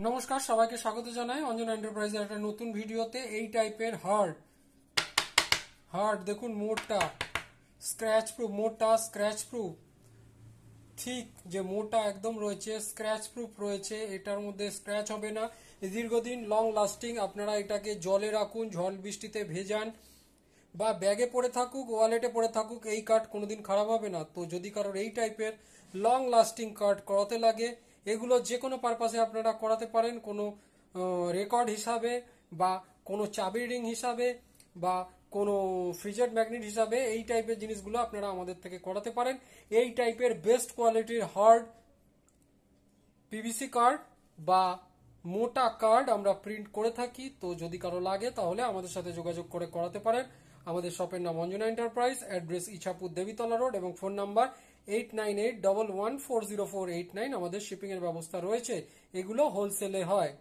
নমস্কার, সবাইকে স্বাগত জানাই অঞ্জন এন্টারপ্রাইজের একটা নতুন ভিডিওতে। এই টাইপের হার্ড হার্ড দেখুন, মোটা স্ক্র্যাচ প্রুফ ঠিক যে মোটা একদম রয়েছে, স্ক্র্যাচ প্রুফ রয়েছে, এটার মধ্যে স্ক্র্যাচ হবে না, দীর্ঘদিন লং লাস্টিং। আপনারা এটাকে জলে রাখুন, ঝড় বৃষ্টিতে ভেজান বা ব্যাগে পড়ে থাকুক, ওয়ালেটে পড়ে থাকুক, এই কার্ড কোনোদিন খারাপ হবে না। তো যদি কারোর এই টাইপের লং লাস্টিং কার্ড করাতে লাগে, এগুলো যে কোনো পারপাসে আপনারা করাতে পারেন, কোনো রেকর্ড হিসাবে বা কোনো চাবি রিং হিসাবে বা কোনো ফ্রিজের ম্যাগনেট হিসাবে, এই টাইপের জিনিসগুলো আপনারা আমাদের থেকে করাতে পারেন। এই টাইপের বেস্ট কোয়ালিটির হার্ড পিভিসি কার্ড বা মোটা কার্ড আমরা প্রিন্ট করে থাকি। তো যদি কারো লাগে তাহলে আমাদের সাথে যোগাযোগ করে করাতে পারেন। আমাদের শপের নাম Anjana enterprise, address Ichhapur Debitala road এবং ফোন নাম্বার 8981140489। আমাদের শিপিং এর ব্যবস্থা রয়েছে, এগুলো হোলসেলে হয়।